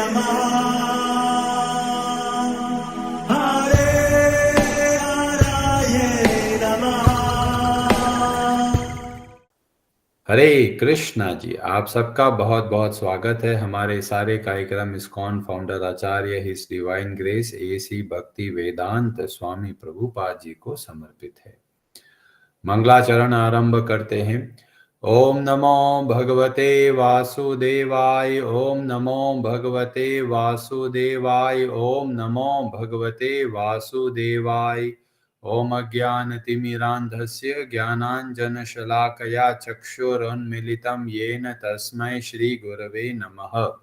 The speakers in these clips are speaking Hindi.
नमः हरे हराये नमः। हरे कृष्णा जी, आप सबका बहुत बहुत स्वागत है। हमारे सारे कार्यक्रम इस्कॉन फाउंडर आचार्य हिज डिवाइन ग्रेस एसी भक्ति वेदांत स्वामी प्रभुपाद जी को समर्पित है। मंगलाचरण आरंभ करते हैं। ओम नमो भगवते वासुदेवाय, ओम नमो भगवते वासुदेवाय, ओम नमो भगवते वासुदेवाय। ओम अज्ञानतिमिरान्धस्य ज्ञानाञ्जनशलाकया चक्षुरुन्मीलितं येन तस्मै श्रीगुरवे नमः।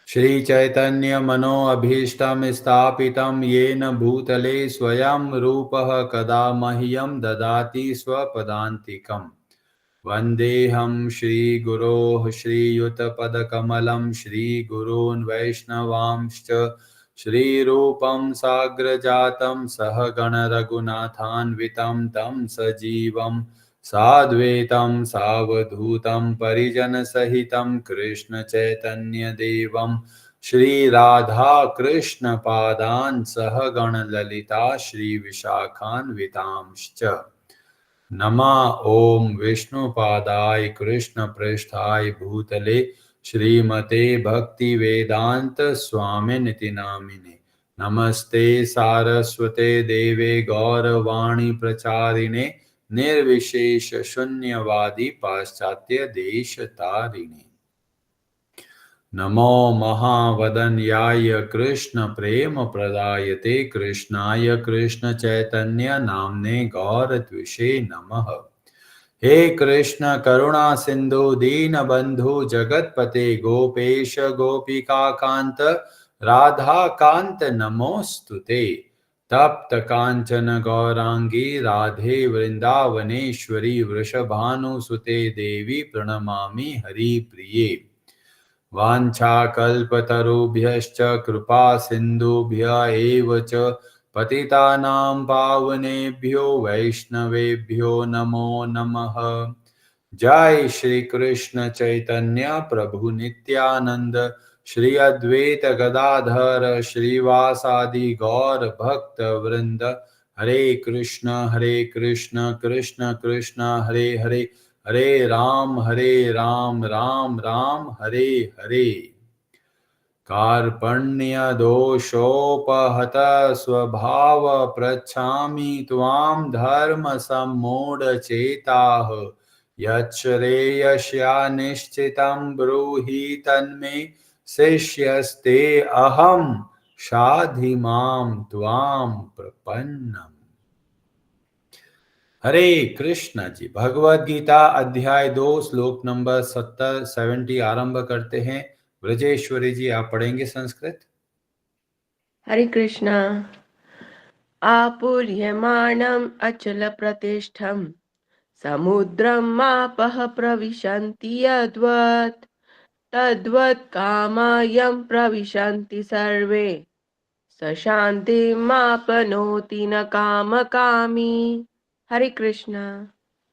श्रीचैतन्यमनोऽभीष्टं स्थापितं येन भूतले स्वयं रूपः कदा मह्यं ददाति स्वपदान्तिकम्। वन्देऽहं श्रीगुरोः श्रीयुतपदकमलं श्रीगुरून् वैष्णवांश्च श्रीरूपं साग्रजातं सहगणरघुनाथान्वितं तं सजीवं साद्वैतं सावधूतं परिजनसहितं कृष्णचैतन्यदेवं श्रीराधाकृष्णपादान् सहगणललिता श्रीविशाखान्वितांश्च। नमः ओम विष्णुपादाय कृष्णप्रेष्ठाय भूतले श्रीमते भक्ति वेदांत स्वामिनिति नामिने। नमस्ते सारस्वते देवे गौरवाणी प्रचारिणे निर्विशेष शून्यवादी पाश्चात्य देश तारिणे। नमो महावदन्याय कृष्ण प्रेम प्रदायते कृष्णाय कृष्ण चैतन्य नामने गौरद्विषे नमः। हे कृष्ण करुणा सिंधु दीन बंधु जगतपते गोपेश गोपिका कांत राधा कांत नमोस्तुते। तप्त कांचन गौरांगी राधे वृंदावनेश्वरी वृषभानुसुते देवी प्रणमामि हरिप्रिये। वाञ्छाकल्पतरुभ्यश्च कृपा सिन्धुभ्य एव च पतितानां पावनेभ्यो वैष्णवेभ्यो नमो नमः। जय श्री कृष्ण चैतन्य प्रभु नित्यानंद श्री अद्वैत गदाधर श्रीवासादि गौर भक्त वृंद। हरे कृष्ण कृष्ण कृष्ण हरे हरे, हरे राम राम राम हरे हरे। कार्पण्यदोषोपहत स्वभाव पृच्छामि त्वां धर्म सम्मूढचेताः। यच्छ्रेयस्या निश्चितं ब्रूहि तन्मे शिष्यस्ते अहं शाधि मां त्वां प्रपन्नम्। हरे कृष्ण जी, भगवद गीता अध्याय 2 श्लोक नंबर 70 आरंभ करते हैं। ब्रजेश्वरी जी, आप पढ़ेंगे संस्कृत। हरे कृष्णा। आपूर्यमाणम् अचलप्रतिष्ठम् समुद्रम् मापः प्रविशन्ति यद्वत् तद्वत् कामायं प्रविशन्ति सर्वे स शान्तिमाप्नोति न कामकामी। हरे कृष्णा।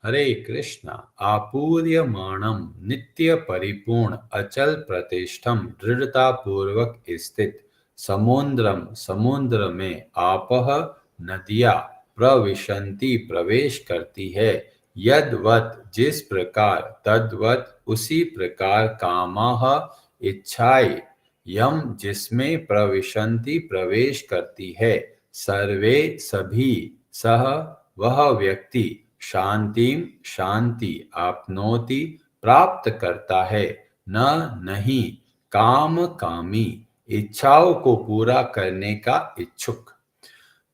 हरे कृष्णा। आपूर्यमाणम नित्य परिपूर्ण अचल प्रतिष्ठम दृढ़ता पूर्वक स्थित समुद्रम समुद्र में आपह नदियां प्रविशंति प्रवेश करती है। यद्वत जिस प्रकार तद्वत उसी प्रकार कामाह इच्छाएं यम जिसमें प्रविशंति प्रवेश करती है। सर्वे सभी सह वह व्यक्ति शांतिम शांति आपनोति प्राप्त करता है। न नहीं काम कामी इच्छाओं को पूरा करने का इच्छुक।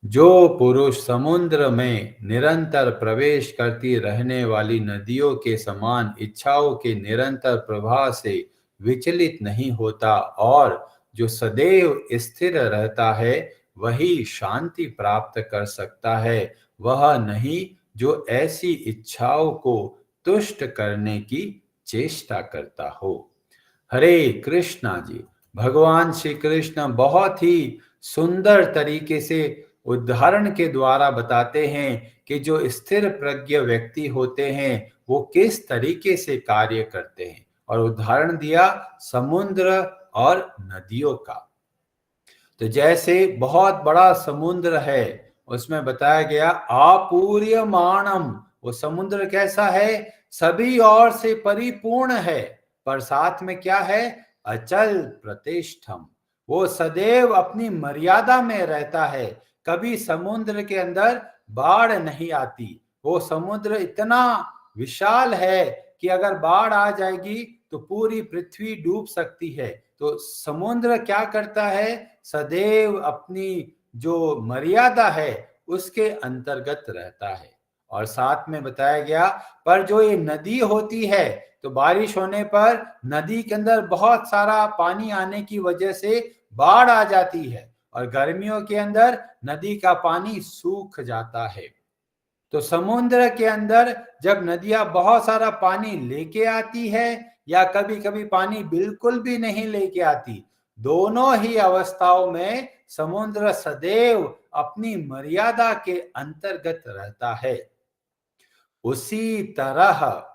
जो पुरुष समुद्र में निरंतर प्रवेश करती रहने वाली नदियों के समान इच्छाओं के निरंतर प्रवाह से विचलित नहीं होता और जो सदैव स्थिर रहता है वही शांति प्राप्त कर सकता है। वह नहीं जो ऐसी इच्छाओं को तुष्ट करने की चेष्टा करता हो। हरे कृष्णा जी, भगवान श्री कृष्ण बहुत ही सुंदर तरीके से उदाहरण के द्वारा बताते हैं कि जो स्थिर प्रज्ञ व्यक्ति होते हैं वो किस तरीके से कार्य करते हैं। और उदाहरण दिया समुद्र और नदियों का। तो जैसे बहुत बड़ा समुद्र है, उसमें बताया गया आपूर्यमाणम, वो समुद्र कैसा है? सभी ओर से परिपूर्ण है, पर साथ में क्या है? अचल प्रतिष्ठम, वो सदैव अपनी मर्यादा में रहता है। कभी समुद्र के अंदर बाढ़ नहीं आती। वो समुद्र इतना विशाल है कि अगर बाढ़ आ जाएगी तो पूरी पृथ्वी डूब सकती है। तो समुद्र क्या करता है? सदैव अपनी जो मर्यादा है उसके अंतर्गत रहता है। और साथ में बताया गया, पर जो ये नदी होती है, तो बारिश होने पर नदी के अंदर बहुत सारा पानी आने की वजह से बाढ़ आ जाती है, और गर्मियों के अंदर नदी का पानी सूख जाता है। तो समुद्र के अंदर जब नदियां बहुत सारा पानी लेके आती है, या कभी कभी पानी बिल्कुल भी नहीं लेके आती, दोनों ही अवस्थाओं में समुद्र सदैव अपनी मर्यादा के अंतर्गत रहता है। उसी तरह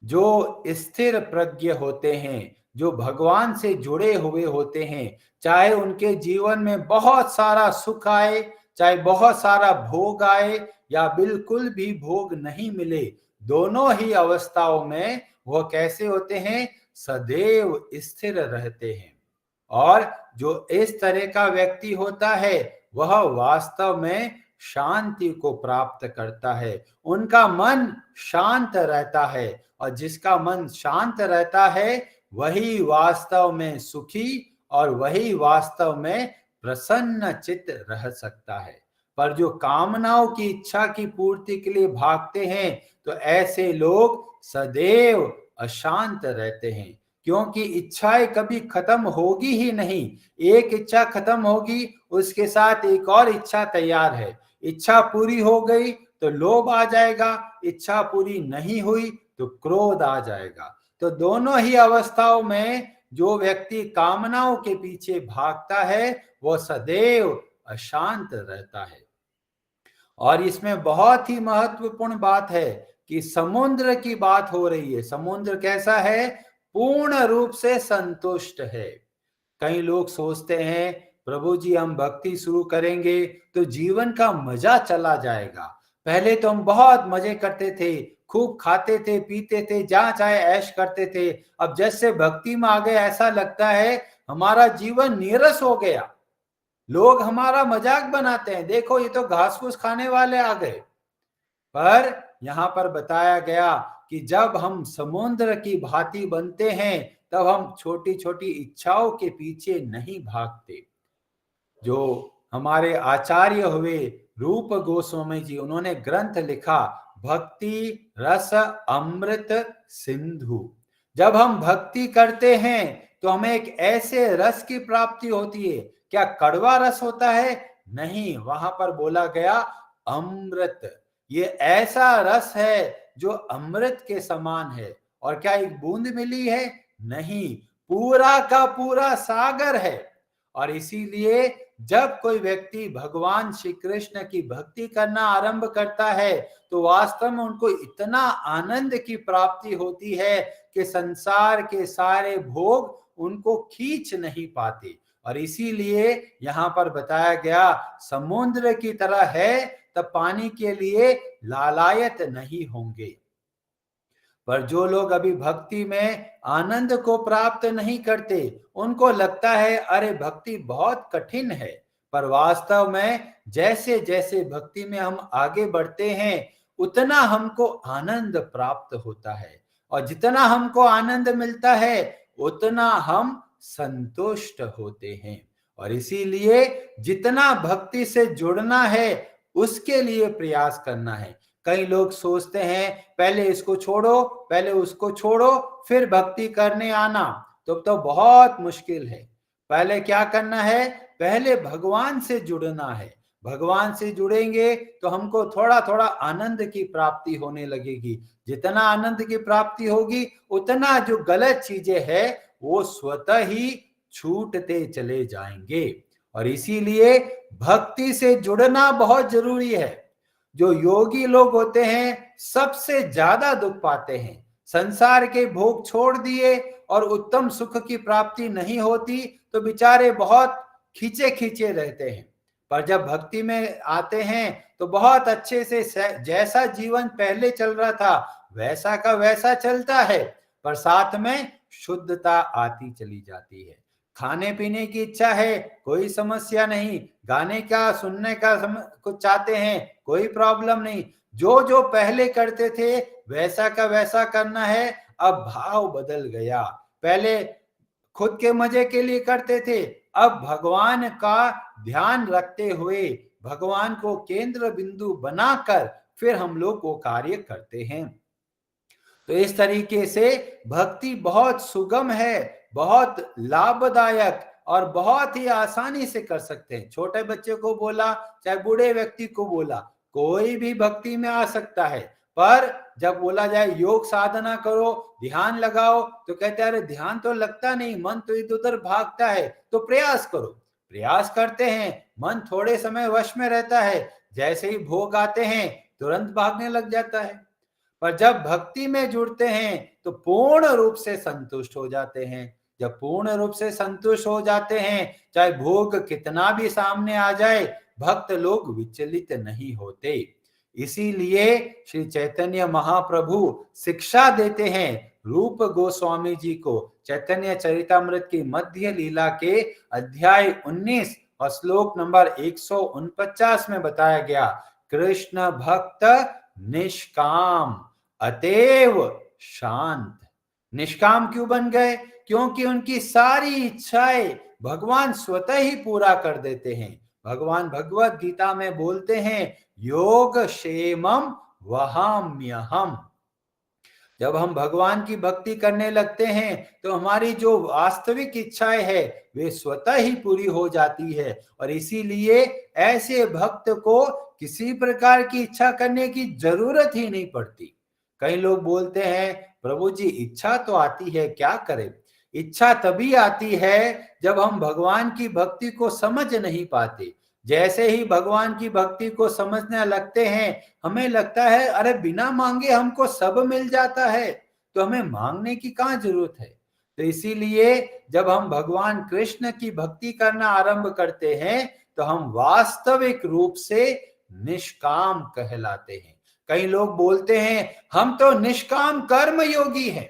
जो स्थिर प्रज्ञ होते हैं, जो भगवान से जुड़े हुए होते हैं, चाहे उनके जीवन में बहुत सारा सुख आए, चाहे बहुत सारा भोग आए, या बिल्कुल भी भोग नहीं मिले, दोनों ही अवस्थाओं में वो कैसे होते हैं? सदैव स्थिर रहते हैं। और जो इस तरह का व्यक्ति होता है, वह वास्तव में शांति को प्राप्त करता है। उनका मन शांत रहता है, और जिसका मन शांत रहता है वही वास्तव में सुखी और वही वास्तव में प्रसन्न चित्त रह सकता है। पर जो कामनाओं की इच्छा की पूर्ति के लिए भागते हैं, तो ऐसे लोग सदैव अशांत रहते हैं, क्योंकि इच्छाएं कभी खत्म होगी ही नहीं। एक इच्छा खत्म होगी, उसके साथ एक और इच्छा तैयार है। इच्छा पूरी हो गई तो लोभ आ जाएगा, इच्छा पूरी नहीं हुई तो क्रोध आ जाएगा। तो दोनों ही अवस्थाओं में जो व्यक्ति कामनाओं के पीछे भागता है, वो सदैव अशांत रहता है। और इसमें बहुत ही महत्वपूर्ण बात है कि समुद्र की बात हो रही है। समुद्र कैसा है? पूर्ण रूप से संतुष्ट है। कई लोग सोचते हैं, प्रभु जी हम भक्ति शुरू करेंगे तो जीवन का मजा चला जाएगा। पहले तो हम बहुत मजे करते थे, खूब खाते थे, पीते थे, जहां चाहे ऐश करते थे। अब जैसे भक्ति में आ गए, ऐसा लगता है हमारा जीवन नीरस हो गया। लोग हमारा मजाक बनाते हैं, देखो ये तो घास फूस खाने वाले आ गए। पर यहां पर बताया गया कि जब हम समुद्र की भांति बनते हैं, तब हम छोटी छोटी इच्छाओं के पीछे नहीं भागते। जो हमारे आचार्य हुए रूप गोस्वामी जी, उन्होंने ग्रंथ लिखा भक्ति रस अमृत सिंधु। जब हम भक्ति करते हैं तो हमें एक ऐसे रस की प्राप्ति होती है। क्या कड़वा रस होता है? नहीं, वहां पर बोला गया अमृत। ये ऐसा रस है जो अमृत के समान है। और क्या एक बूंद मिली है? नहीं, पूरा का पूरा सागर है। और इसीलिए जब कोई व्यक्ति भगवान श्री कृष्ण की भक्ति करना आरंभ करता है, तो वास्तव में उनको इतना आनंद की प्राप्ति होती है कि संसार के सारे भोग उनको खींच नहीं पाते। और इसीलिए यहाँ पर बताया गया, समुद्र की तरह है तब पानी के लिए लालायत नहीं होंगे। पर जो लोग अभी भक्ति में आनंद को प्राप्त नहीं करते, उनको लगता है अरे भक्ति बहुत कठिन है। पर वास्तव में जैसे जैसे भक्ति में हम आगे बढ़ते हैं, उतना हमको आनंद प्राप्त होता है। और जितना हमको आनंद मिलता है, उतना हम संतुष्ट होते हैं। और इसीलिए जितना भक्ति से जुड़ना है, उसके लिए प्रयास करना है। कई लोग सोचते हैं पहले इसको छोड़ो, पहले उसको छोड़ो, फिर भक्ति करने आना, तो बहुत मुश्किल है। पहले क्या करना है? पहले भगवान से जुड़ना है। भगवान से जुड़ेंगे तो हमको थोड़ा थोड़ा आनंद की प्राप्ति होने लगेगी। जितना आनंद की प्राप्ति होगी, उतना जो गलत चीजें है वो स्वतः ही छूटते चले जाएंगे। और इसीलिए भक्ति से जुड़ना बहुत जरूरी है। जो योगी लोग होते हैं सबसे ज्यादा दुख पाते हैं, संसार के भोग छोड़ दिए और उत्तम सुख की प्राप्ति नहीं होती तो बेचारे बहुत खींचे खींचे रहते हैं। पर जब भक्ति में आते हैं तो बहुत अच्छे से जैसा जीवन पहले चल रहा था वैसा का वैसा चलता है, पर साथ में शुद्धता आती चली जाती है। खाने पीने की इच्छा है, कोई समस्या नहीं। गाने का सुनने का कुछ चाहते हैं, कोई प्रॉब्लम नहीं। जो जो पहले करते थे वैसा का वैसा करना है। अब भाव बदल गया। पहले खुद के मजे के लिए करते थे, अब भगवान का ध्यान रखते हुए भगवान को केंद्र बिंदु बनाकर फिर हम लोग वो कार्य करते हैं। तो इस तरीके से भक्ति बहुत सुगम है, बहुत लाभदायक और बहुत ही आसानी से कर सकते हैं। छोटे बच्चे को बोला चाहे बूढ़े व्यक्ति को बोला, कोई भी भक्ति में आ सकता है। पर जब बोला जाए योग साधना करो, ध्यान लगाओ, तो कहते हैं अरे ध्यान तो लगता नहीं, मन तो इधर उधर भागता है। तो प्रयास करो। प्रयास करते हैं, मन थोड़े समय वश में रहता है, जैसे ही भोग आते हैं तुरंत भागने लग जाता है। पर जब भक्ति में जुड़ते हैं तो पूर्ण रूप से संतुष्ट हो जाते हैं। जब पूर्ण रूप से संतुष्ट हो जाते हैं, चाहे भोग कितना भी सामने आ जाए, भक्त लोग विचलित नहीं होते। इसीलिए श्री चैतन्य महाप्रभु शिक्षा देते हैं रूप गोस्वामी जी को। चैतन्य चरितामृत की मध्य लीला के अध्याय 19 और श्लोक नंबर 149 में बताया गया, कृष्ण भक्त निष्काम अतएव शांत। निष्काम क्यों बन गए? क्योंकि उनकी सारी इच्छाएं भगवान स्वतः ही पूरा कर देते हैं। भगवान भगवत गीता में बोलते हैं, योग क्षेमम वहाम्यहम। जब हम भगवान की भक्ति करने लगते हैं तो हमारी जो वास्तविक इच्छाएं है वे स्वतः ही पूरी हो जाती है। और इसीलिए ऐसे भक्त को किसी प्रकार की इच्छा करने की जरूरत ही नहीं पड़ती। कई लोग बोलते हैं प्रभु जी इच्छा तो आती है, क्या करें? इच्छा तभी आती है जब हम भगवान की भक्ति को समझ नहीं पाते। जैसे ही भगवान की भक्ति को समझने लगते हैं, हमें लगता है अरे बिना मांगे हमको सब मिल जाता है, तो हमें मांगने की कहाँ जरूरत है। तो इसीलिए जब हम भगवान कृष्ण की भक्ति करना आरंभ करते हैं तो हम वास्तविक रूप से निष्काम कहलाते हैं। कई लोग बोलते हैं हम तो निष्काम कर्म योगी हैं,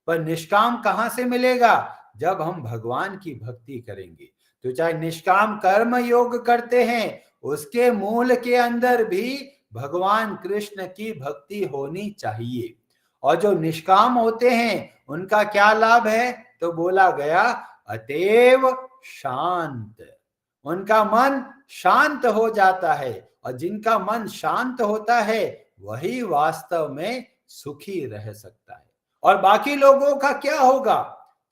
पर निष्काम कहां से मिलेगा? जब हम भगवान की भक्ति करेंगे। तो चाहे निष्काम कर्म योग करते हैं, उसके मूल के अंदर भी भगवान कृष्ण की भक्ति होनी चाहिए। और जो निष्काम होते हैं उनका क्या लाभ है? तो बोला गया अतएव शांत। उनका मन शांत हो जाता है, और जिनका मन शांत होता है वही वास्तव में सुखी रह सकता है। और बाकी लोगों का क्या होगा?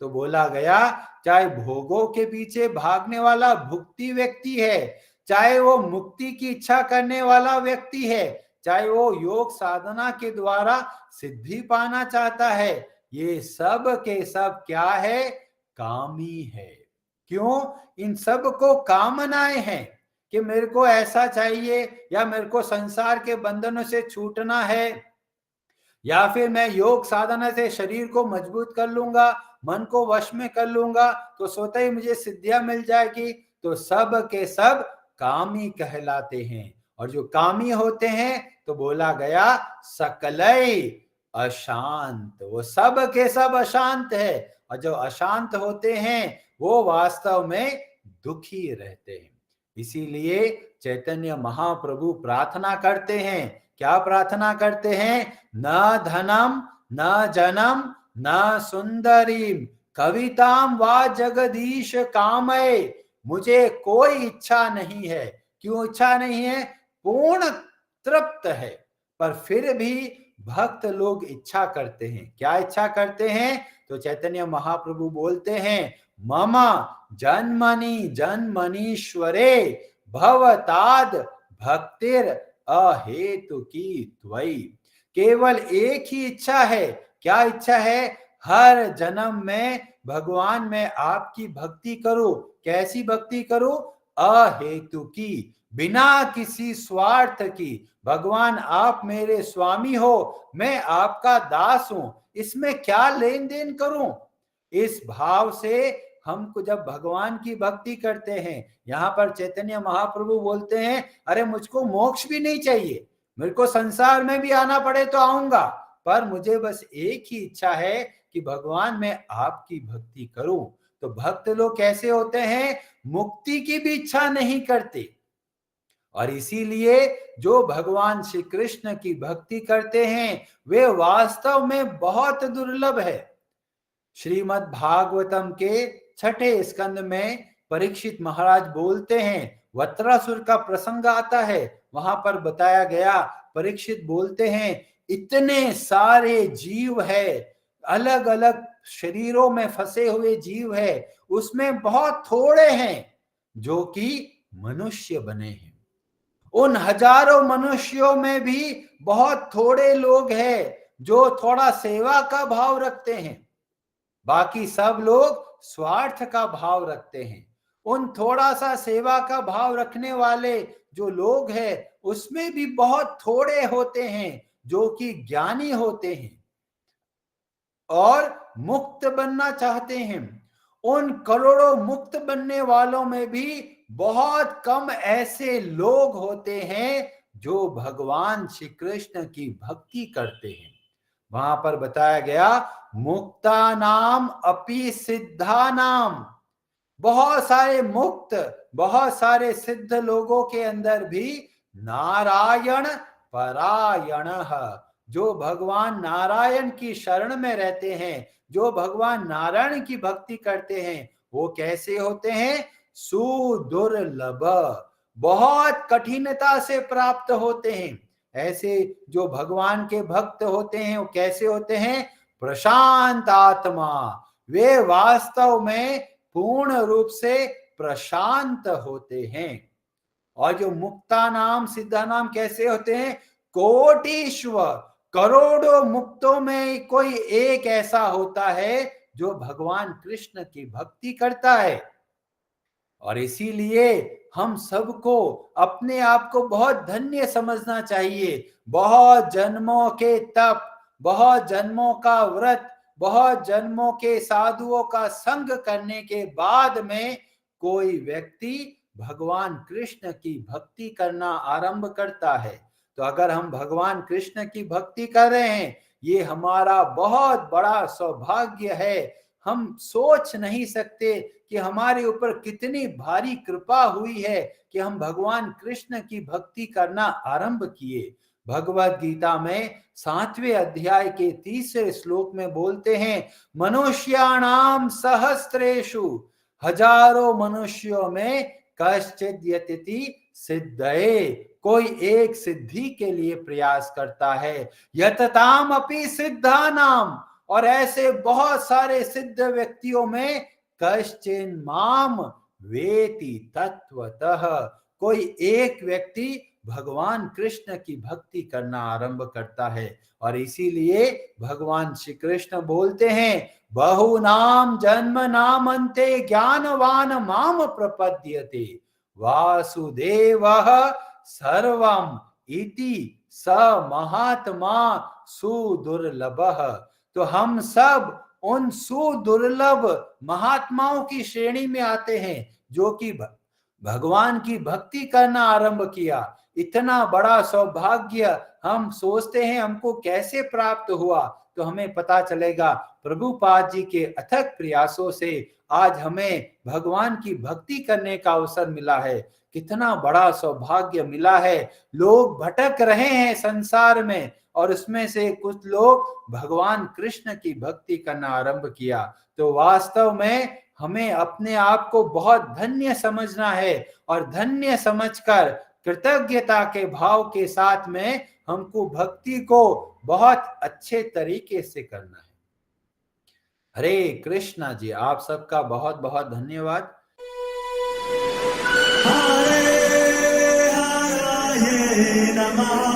तो बोला गया चाहे भोगों के पीछे भागने वाला भुक्ति व्यक्ति है, चाहे वो मुक्ति की इच्छा करने वाला व्यक्ति है, चाहे वो योग साधना के द्वारा सिद्धि पाना चाहता है, ये सब के सब क्या है? कामी है। क्यों? इन सब को कामनाएं हैं कि मेरे को ऐसा चाहिए, या मेरे को संसार के बंधनों से छूटना है, या फिर मैं योग साधना से शरीर को मजबूत कर लूंगा, मन को वश में कर लूंगा तो स्वतः ही मुझे सिद्धियां मिल जाएगी। तो सब के सब कामी कहलाते हैं। और जो कामी होते हैं तो बोला गया सकलय अशांत, वो सब के सब अशांत है। और जो अशांत होते हैं वो वास्तव में दुखी रहते हैं। इसीलिए चैतन्य महाप्रभु प्रार्थना करते हैं। क्या प्रार्थना करते हैं? न धनम न जनम न सुंदरीम कविताम वा जगदीश कामय। मुझे कोई इच्छा नहीं है। क्यों इच्छा नहीं है? पूर्ण तृप्त है। पर फिर भी भक्त लोग इच्छा करते हैं। क्या इच्छा करते हैं? तो चैतन्य महाप्रभु बोलते हैं, ममा जन्मनि जन्मनीश्वरे भवताद भक्तिर अहेतु की त्वयि। केवल एक ही इच्छा है। क्या इच्छा है? हर जन्म में भगवान मैं आपकी भक्ति करूं। कैसी भक्ति करूं? अहेतु की, बिना किसी स्वार्थ की। भगवान आप मेरे स्वामी हो, मैं आपका दास हूं, इसमें क्या लेन देन करूं। इस भाव से हमको जब भगवान की भक्ति करते हैं, यहाँ पर चैतन्य महाप्रभु बोलते हैं, अरे मुझको मोक्ष भी नहीं चाहिए, मेरे को संसार में भी आना पड़े तो आऊंगा, पर मुझे बस एक ही इच्छा है कि भगवान मैं आपकी भक्ति करूं। तो भक्त लोग कैसे होते हैं, मुक्ति की भी इच्छा नहीं करते, और इसीलिए जो भगवान श्री कृष्ण की भक्ति करते हैं वे वास्तव में बहुत दुर्लभ है। श्रीमद् भागवतम के 6ठे स्कंद में परीक्षित महाराज बोलते हैं, वत्रासुर का प्रसंग आता है, वहां पर बताया गया, परीक्षित बोलते हैं इतने सारे जीव है, अलग अलग शरीरों में फंसे हुए जीव है, उसमें बहुत थोड़े हैं जो कि मनुष्य बने हैं। उन हजारों मनुष्यों में भी बहुत थोड़े लोग हैं जो थोड़ा सेवा का भाव रखते हैं, बाकी सब लोग स्वार्थ का भाव रखते हैं। उन थोड़ा सा सेवा का भाव रखने वाले जो लोग हैं उसमें भी बहुत थोड़े होते हैं जो कि ज्ञानी होते हैं और मुक्त बनना चाहते हैं। उन करोड़ों मुक्त बनने वालों में भी बहुत कम ऐसे लोग होते हैं जो भगवान श्री कृष्ण की भक्ति करते हैं। वहां पर बताया गया, मुक्ता नाम अपि सिद्धा नाम, बहुत सारे मुक्त, बहुत सारे सिद्ध लोगों के अंदर भी नारायण परायण, जो भगवान नारायण की शरण में रहते हैं, जो भगवान नारायण की भक्ति करते हैं, वो कैसे होते हैं, सुदुर्लभ, बहुत कठिनता से प्राप्त होते हैं। ऐसे जो भगवान के भक्त होते हैं वो कैसे होते हैं, प्रशांत आत्मा, वे वास्तव में पूर्ण रूप से प्रशांत होते हैं। और जो मुक्ता नाम सिद्धा नाम कैसे होते हैं, कोटिश्वर, करोड़ों मुक्तों में कोई एक ऐसा होता है जो भगवान कृष्ण की भक्ति करता है। और इसीलिए हम सबको अपने आप को बहुत धन्य समझना चाहिए। बहुत जन्मों के तप, बहुत जन्मों का व्रत, बहुत जन्मों के साधुओं का संग करने के बाद में कोई व्यक्ति भगवान कृष्ण की भक्ति करना आरंभ करता है। तो अगर हम भगवान कृष्ण की भक्ति कर रहे हैं, ये हमारा बहुत बड़ा सौभाग्य है। हम सोच नहीं सकते कि हमारे ऊपर कितनी भारी कृपा हुई है कि हम भगवान कृष्ण की भक्ति करना आरंभ किए। भगवत गीता में 7वें अध्याय के 3 श्लोक में बोलते हैं, मनुष्याणाम सहस्रेषु, हजारों मनुष्यों में कश्चित् यतति सिद्धये, कोई एक सिद्धि के लिए प्रयास करता है, यतताम अपि सिद्धानाम, और ऐसे बहुत सारे सिद्ध व्यक्तियों में कश्चिन माम वेति तत्वतः, कोई एक व्यक्ति भगवान कृष्ण की भक्ति करना आरंभ करता है। और इसीलिए भगवान श्री कृष्ण बोलते हैं, बहुनाम जन्म नाम अन्ते ज्ञानवान माम प्रपद्यते वासुदेवः सर्वम इति स महात्मा सुदुर्लभः। तो हम सब उन सुदुर्लभ महात्माओं की श्रेणी में आते हैं जो कि भगवान की भक्ति करना आरंभ किया। इतना बड़ा सौभाग्य हम सोचते हैं हमको कैसे प्राप्त हुआ, तो हमें पता चलेगा प्रभुपाद जी के अथक प्रयासों से आज हमें भगवान की भक्ति करने का अवसर मिला है। कितना बड़ा सौभाग्य मिला है। लोग भटक रहे हैं संसार में और उसमें से कुछ लोग भगवान कृष्ण की भक्ति करना आरंभ किया। तो वास्तव में हमें अपने आप को बहुत धन्य समझना है और धन्य समझकर कृतज्ञता के भाव के साथ में हमको भक्ति को बहुत अच्छे तरीके से करना है। हरे कृष्णा जी, आप सबका बहुत बहुत धन्यवाद। हरे हरे नमः।